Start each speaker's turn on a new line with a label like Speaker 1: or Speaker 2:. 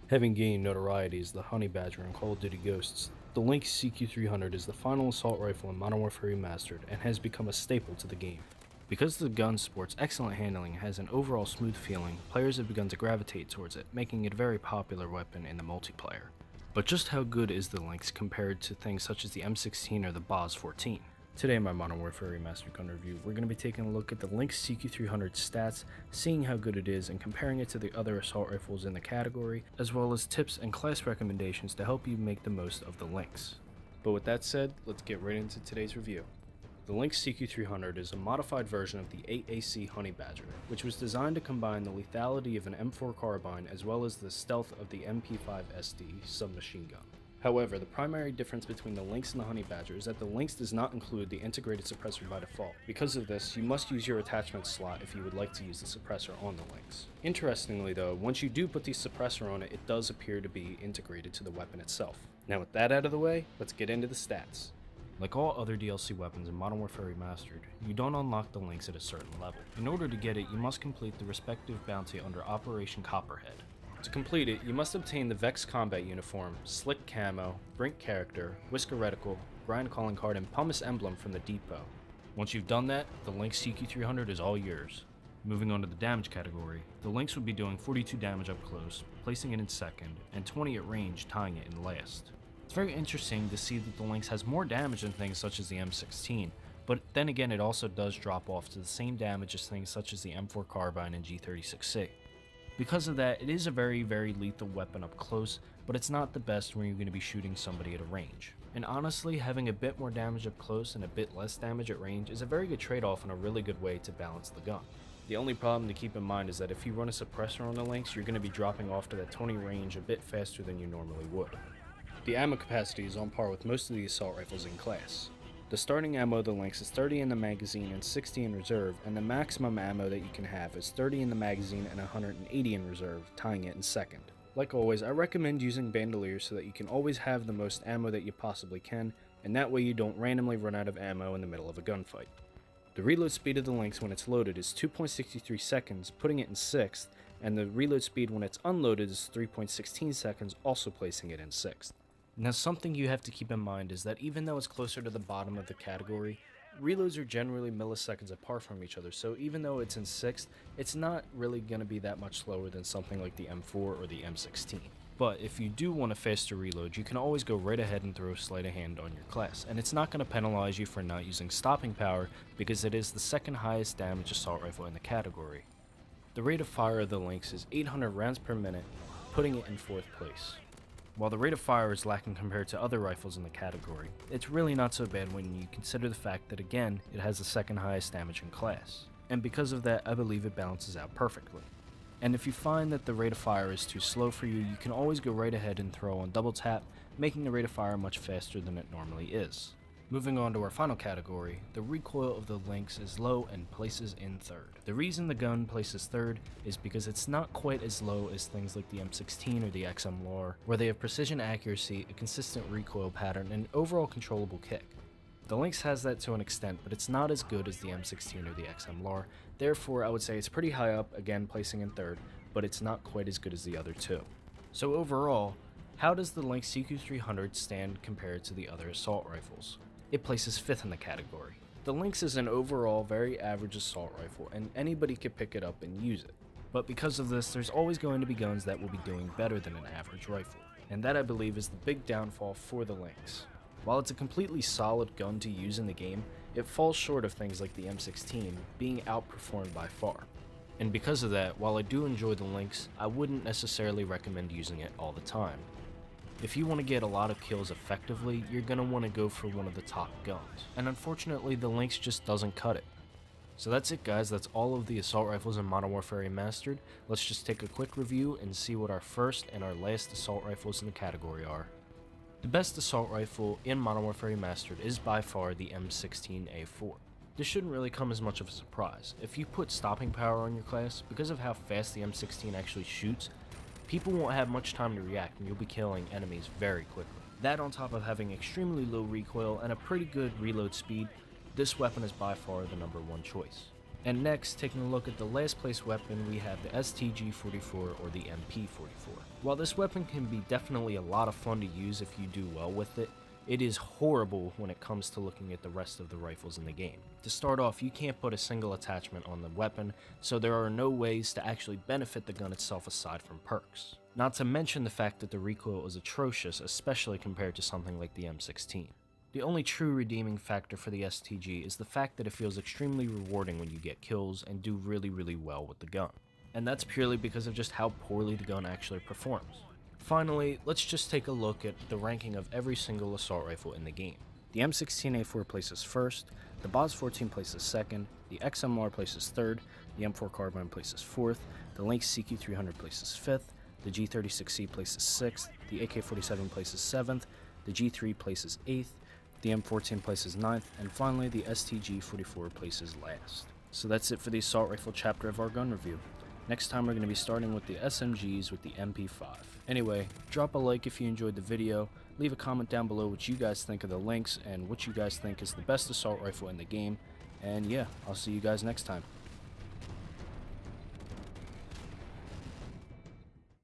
Speaker 1: Having gained notoriety as the Honey Badger in Call of Duty Ghosts, the Lynx CQ300 is the final assault rifle in Modern Warfare Remastered and has become a staple to the game. Because the gun sports excellent handling and has an overall smooth feeling, players have begun to gravitate towards it, making it a very popular weapon in the multiplayer. But just how good is the Lynx compared to things such as the M16 or the BOZ 14? Today in my Modern Warfare Remastered gun review, we're going to be taking a look at the Lynx CQ300 stats, seeing how good it is and comparing it to the other assault rifles in the category, as well as tips and class recommendations to help you make the most of the Lynx. But with that said, let's get right into today's review. The Lynx CQ300 is a modified version of the 8AC Honey Badger, which was designed to combine the lethality of an M4 carbine as well as the stealth of the MP5 SD submachine gun. However, the primary difference between the Lynx and the Honey Badger is that the Lynx does not include the integrated suppressor by default. Because of this, you must use your attachment slot if you would like to use the suppressor on the Lynx. Interestingly though, once you do put the suppressor on it, it does appear to be integrated to the weapon itself. Now with that out of the way, let's get into the stats. Like all other DLC weapons in Modern Warfare Remastered, you don't unlock the Lynx at a certain level. In order to get it, you must complete the respective bounty under Operation Copperhead. To complete it, you must obtain the Vex Combat Uniform, Slick Camo, Brink Character, Whisker Reticle, Grind Calling Card, and Pumice Emblem from the depot. Once you've done that, the Lynx CQ300 is all yours. Moving on to the damage category, the Lynx would be doing 42 damage up close, placing it in second, and 20 at range, tying it in last. It's very interesting to see that the Lynx has more damage than things such as the M16, but then again it also does drop off to the same damage as things such as the M4 Carbine and G36C. Because of that, it is a very lethal weapon up close, but it's not the best when you're going to be shooting somebody at a range. And honestly, having a bit more damage up close and a bit less damage at range is a very good trade-off and a really good way to balance the gun. The only problem to keep in mind is that if you run a suppressor on the Lynx, you're going to be dropping off to that 20 range a bit faster than you normally would. The ammo capacity is on par with most of the assault rifles in class. The starting ammo of the Lynx is 30 in the magazine and 60 in reserve, and the maximum ammo that you can have is 30 in the magazine and 180 in reserve, tying it in second. Like always, I recommend using bandoliers so that you can always have the most ammo that you possibly can, and that way you don't randomly run out of ammo in the middle of a gunfight. The reload speed of the Lynx when it's loaded is 2.63 seconds, putting it in 6th, and the reload speed when it's unloaded is 3.16 seconds, also placing it in 6th. Now something you have to keep in mind is that even though it's closer to the bottom of the category, reloads are generally milliseconds apart from each other, so even though it's in 6th, it's not really going to be that much slower than something like the M4 or the M16. But if you do want a faster reload, you can always go right ahead and throw sleight of hand on your class, and it's not going to penalize you for not using stopping power because it is the second highest damage assault rifle in the category. The rate of fire of the Lynx is 800 rounds per minute, putting it in 4th place. While the rate of fire is lacking compared to other rifles in the category, it's really not so bad when you consider the fact that again, it has the second highest damage in class. And because of that, I believe it balances out perfectly. And if you find that the rate of fire is too slow for you, you can always go right ahead and throw on double tap, making the rate of fire much faster than it normally is. Moving on to our final category, the recoil of the Lynx is low and places in 3rd. The reason the gun places 3rd is because it's not quite as low as things like the M16 or the MWR, where they have precision accuracy, a consistent recoil pattern, and an overall controllable kick. The Lynx has that to an extent, but it's not as good as the M16 or the MWR, therefore I would say it's pretty high up, again placing in 3rd, but it's not quite as good as the other two. So overall, how does the Lynx CQ300 stand compared to the other assault rifles? It places 5th in the category. The Lynx is an overall very average assault rifle, and anybody could pick it up and use it. But because of this, there's always going to be guns that will be doing better than an average rifle, and that I believe is the big downfall for the Lynx. While it's a completely solid gun to use in the game, it falls short of things like the M16 being outperformed by far. And because of that, while I do enjoy the Lynx, I wouldn't necessarily recommend using it all the time. If you want to get a lot of kills effectively, you're going to want to go for one of the top guns, and unfortunately the Lynx just doesn't cut it. So that's it guys, that's all of the assault rifles in Modern Warfare Remastered. Let's just take a quick review and see what our first and our last assault rifles in the category are. The best assault rifle in Modern Warfare Remastered is by far the M16A4. This shouldn't really come as much of a surprise. If you put stopping power on your class, because of how fast the M16 actually shoots, people won't have much time to react and you'll be killing enemies very quickly. That on top of having extremely low recoil and a pretty good reload speed, this weapon is by far the #1 choice. And next, taking a look at the last place weapon, we have the STG-44 or the MP-44. While this weapon can be definitely a lot of fun to use if you do well with it, it is horrible when it comes to looking at the rest of the rifles in the game. To start off, you can't put a single attachment on the weapon, so there are no ways to actually benefit the gun itself aside from perks. Not to mention the fact that the recoil is atrocious, especially compared to something like the M16. The only true redeeming factor for the STG is the fact that it feels extremely rewarding when you get kills and do really well with the gun. And that's purely because of just how poorly the gun actually performs. Finally, let's just take a look at the ranking of every single assault rifle in the game. The M16A4 places first, the Boz 14 places second, the XMR places third, the M4 Carbine places fourth, the Lynx CQ300 places fifth, the G36C places sixth, the AK-47 places seventh, the G3 places eighth, the M14 places ninth, and finally the STG-44 places last. So that's it for the assault rifle chapter of our gun review. Next time we're going to be starting with the SMGs with the MP5. Anyway, drop a like if you enjoyed the video, leave a comment down below what you guys think of the Lynx and what you guys think is the best assault rifle in the game, and yeah, I'll see you guys next time.